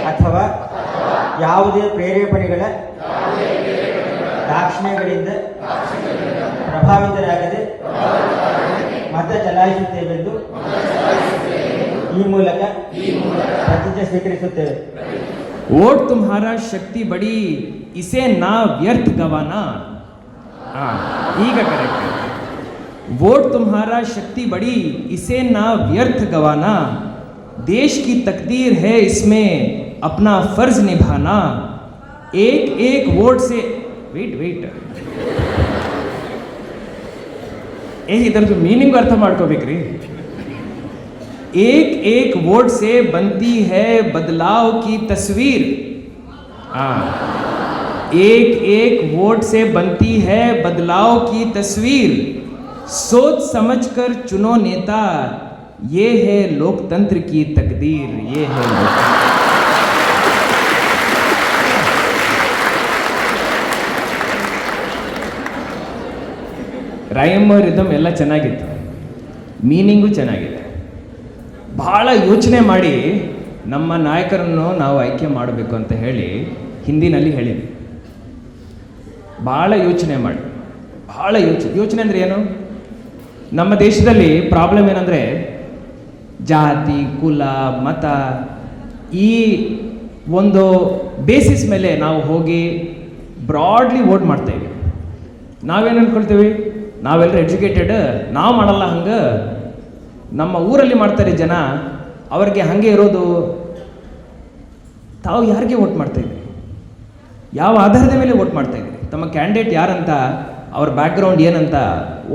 ಅಥವಾ ಯಾವುದೇ ಪ್ರೇರೇಪಣೆಗಳ ದಾಕ್ಷಿಣ್ಯಗಳಿಂದ ಪ್ರಭಾವಿತರಾಗದೆ ಮತ ಚಲಾಯಿಸುತ್ತೇವೆಂದು ಈ ಮೂಲಕ ಪ್ರತಿಜ್ಞೆ ಸ್ವೀಕರಿಸುತ್ತೇವೆ. वोट तुम्हारा शक्ति बड़ी, इसे ना व्यर्थ गवाना. ಈಗ ಕರೆಕ್ಟ್. वोट तुम्हारा शक्ति बड़ी, इसे ना व्यर्थ गवाना. देश की तकदीर है इसमें अपना फर्ज निभाना. एक एक वोट से वेट ಇದರದ್ದು ಮೀನಿಂಗ್ ಅರ್ಥ ಮಾಡ್ಕೋಬೇಕ್ರಿ. एक एक वोट से बनती है बदलाव की तस्वीर. एक एक वोट से बनती है बदलाव की तस्वीर. सोच समझकर चुनो नेता, ये है लोकतंत्र की तकदीर. ये है ರೈಮ್ ರಿದಮ್ ಎಲ್ಲ ಚೆನ್ನಾಗಿತ್ತು, ಮೀನಿಂಗು ಚೆನ್ನಾಗಿದೆ. ಭಾಳ ಯೋಚನೆ ಮಾಡಿ ನಮ್ಮ ನಾಯಕರನ್ನು ನಾವು ಆಯ್ಕೆ ಮಾಡಬೇಕು ಅಂತ ಹೇಳಿ ಹಿಂದಿನಲ್ಲಿ ಹೇಳಿದ್ವಿ. ಭಾಳ ಯೋಚನೆ ಮಾಡಿ, ಭಾಳ ಯೋಚನೆ ಅಂದರೆ ಏನು? ನಮ್ಮ ದೇಶದಲ್ಲಿ ಪ್ರಾಬ್ಲಮ್ ಏನಂದರೆ ಜಾತಿ, ಕುಲ, ಮತ ಈ ಒಂದು ಬೇಸಿಸ್ ಮೇಲೆ ನಾವು ಹೋಗಿ ಬ್ರಾಡ್ಲಿ ವೋಟ್ ಮಾಡ್ತೇವೆ. ನಾವೇನು ಅಂದ್ಕೊಳ್ತೇವೆ, ನಾವೆಲ್ಲರೂ ಎಜುಕೇಟೆಡ್, ನಾವು ಮಾಡಲ್ಲ ಹಂಗೆ, ನಮ್ಮ ಊರಲ್ಲಿ ಮಾಡ್ತಾರೆ ಜನ, ಅವ್ರಿಗೆ ಹಾಗೆ ಇರೋದು. ತಾವು ಯಾರಿಗೆ ವೋಟ್ ಮಾಡ್ತಾಯಿದ್ರಿ? ಯಾವ ಆಧಾರದ ಮೇಲೆ ವೋಟ್ ಮಾಡ್ತಾಯಿದ್ರಿ? ತಮ್ಮ ಕ್ಯಾಂಡಿಡೇಟ್ ಯಾರಂತ, ಅವ್ರ ಬ್ಯಾಕ್ಗ್ರೌಂಡ್ ಏನಂತ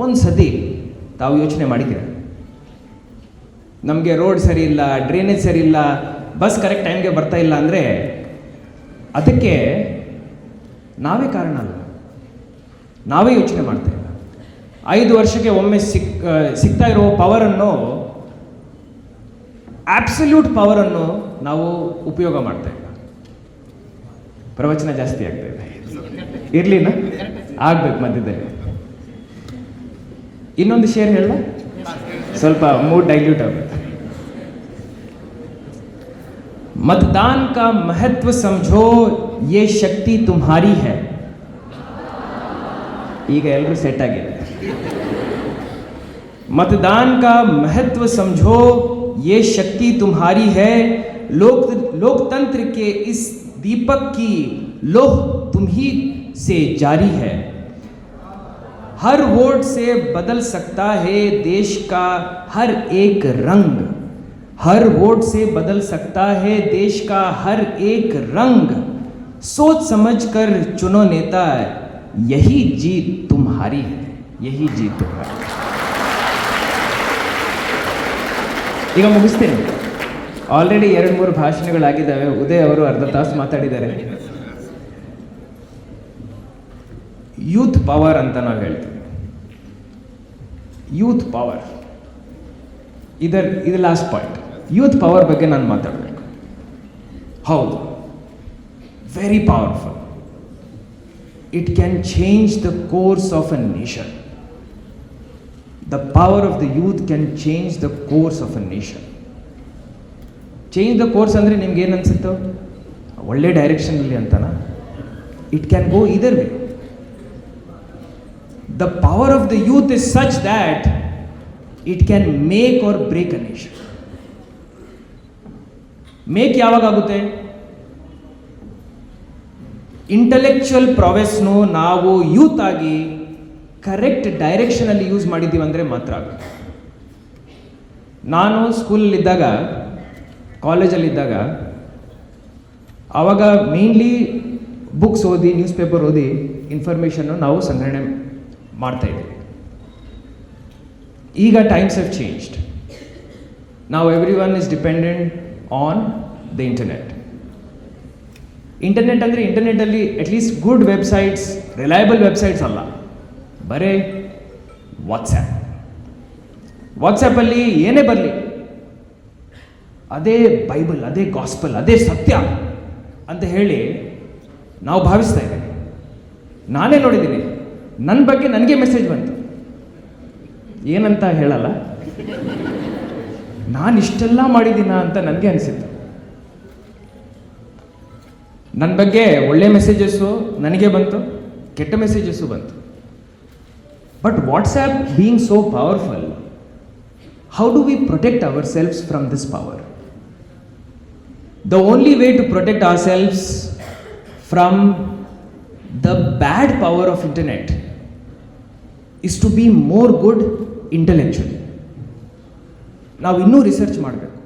ಒಂದು ಸತಿ ತಾವು ಯೋಚನೆ ಮಾಡಿದ್ದೀರ? ನಮಗೆ ರೋಡ್ ಸರಿ ಇಲ್ಲ, ಡ್ರೈನೇಜ್ ಸರಿ ಇಲ್ಲ, ಬಸ್ ಕರೆಕ್ಟ್ ಟೈಮ್ಗೆ ಬರ್ತಾ ಇಲ್ಲ ಅಂದರೆ ಅದಕ್ಕೆ ನಾವೇ ಕಾರಣ ಅಲ್ಲ, ನಾವೇ ಯೋಚನೆ ಮಾಡ್ತೇವೆ. 5 ವರ್ಷಕ್ಕೆ ಒಮ್ಮೆ ಸಿಗ್ತಾ ಇರೋ ಪವರನ್ನು, ಆಬ್ಸಲ್ಯೂಟ್ ಪವರನ್ನು ನಾವು ಉಪಯೋಗ ಮಾಡ್ತಾ ಇಲ್ಲ. ಪ್ರವಚನ ಜಾಸ್ತಿ ಆಗ್ತಾ ಇದೆ, ಇರ್ಲಿನ ಆಗ್ಬೇಕು ಮಧ್ಯದಲ್ಲಿ. ಇನ್ನೊಂದು ಶೇರ್ ಹೇಳ, ಸ್ವಲ್ಪ ಮೂಡ್ ಡೈಲ್ಯೂಟ್ ಆಗುತ್ತೆ. मतदान का महत्व समझो, ये शक्ति तुम्हारी है. ಈಗ ಎಲ್ಲರೂ ಸೆಟ್ ಆಗಿದೆ. मतदान का महत्व समझो, ये शक्ति तुम्हारी है. लोकतंत्र के इस दीपक की लोह तुम्ही से जारी है. हर वोट से बदल सकता है देश का हर एक रंग. हर वोट से बदल सकता है देश का हर एक रंग. सोच समझ कर चुनो नेता, यही जीत तुम्हारी है. यही जीत तुम्हारी. ಈಗ ಮುಗಿಸ್ತೇನೆ. ಆಲ್ರೆಡಿ 2-3 ಭಾಷಣಗಳಾಗಿದ್ದಾವೆ. ಉದಯ್ ಅವರು ಅರ್ಧ ತಾಸು ಮಾತಾಡಿದ್ದಾರೆ. ಯೂತ್ ಪವರ್ ಅಂತ ನಾವು ಹೇಳ್ತೀವಿ. ಯೂತ್ ಪವರ್ ಇದು ಲಾಸ್ಟ್ ಪಾಯಿಂಟ್. ಯೂತ್ ಪವರ್ ಬಗ್ಗೆ ನಾನು ಮಾತಾಡಬೇಕು. ಹೌದು, very powerful. It can change the course of a nation. The power of the youth can change the course of a nation. Change the course ಅಂದರೆ ನಿಮ್ಗೆ ಏನು ಅನ್ಸುತ್ತೋ, ಒಳ್ಳೆ ಡೈರೆಕ್ಷನಲ್ಲಿ ಅಂತನಾ? ಇಟ್ ಕ್ಯಾನ್ ಗೋ ಇದರ್ way. The power of the youth is such that it can make or break a nation. Make ಯಾವಾಗ ಆಗುತ್ತೆ? Intellectual ಪ್ರಾವೆಸ್ನು ನಾವು youth ಆಗಿ ಕರೆಕ್ಟ್ ಡೈರೆಕ್ಷನಲ್ಲಿ ಯೂಸ್ ಮಾಡಿದ್ದೀವಿ ಅಂದರೆ ಮಾತ್ರ ಆಗುತ್ತೆ. ನಾನು ಸ್ಕೂಲಲ್ಲಿದ್ದಾಗ, ಕಾಲೇಜಲ್ಲಿದ್ದಾಗ, ಆವಾಗ ಮೇನ್ಲಿ ಬುಕ್ಸ್ ಓದಿ, ನ್ಯೂಸ್ ಪೇಪರ್ ಓದಿ ಇನ್ಫಾರ್ಮೇಷನ್ನು ನಾವು ಸಂಗ್ರಹಣೆ ಮಾಡ್ತಾಯಿದ್ದೀವಿ. ಈಗ ಟೈಮ್ಸ್ ಹ್ಯಾವ್ ಚೇಂಜ್ಡ್. ನಾವು every one is dependent on the internet. Internet ಅಂದರೆ ಇಂಟರ್ನೆಟ್ಟಲ್ಲಿ at least good websites, reliable websites ಅಲ್ಲ, ಬರೇ ವಾಟ್ಸ್ಯಾಪಲ್ಲಿ ಏನೇ ಬರಲಿ ಅದೇ ಬೈಬಲ್, ಅದೇ ಗಾಸ್ಪಲ್, ಅದೇ ಸತ್ಯ ಅಂತ ಹೇಳಿ ನಾವು ಭಾವಿಸ್ತಾ ಇದ್ದೀವಿ. ನಾನೇ ನೋಡಿದ್ದೀನಿ, ನನ್ನ ಬಗ್ಗೆ ನನಗೆ ಮೆಸೇಜ್ ಬಂತು. ಏನಂತ ಹೇಳಲ್ಲ, ನಾನು ಇಷ್ಟೆಲ್ಲ ಮಾಡಿದ್ದೀನ ಅಂತ ನನಗೆ ಅನಿಸಿತ್ತು. ನನ್ನ ಬಗ್ಗೆ ಒಳ್ಳೆ ಮೆಸೇಜಸ್ಸು ನನಗೆ ಬಂತು, ಕೆಟ್ಟ ಮೆಸೇಜಸ್ಸು ಬಂತು. But WhatsApp being so powerful, how do we protect our selves from this power? The only way to protect ourselves from the bad power of internet is to be more good intellectually. ನಾವು ಇನ್ನೂ research ಮಾಡಬೇಕು.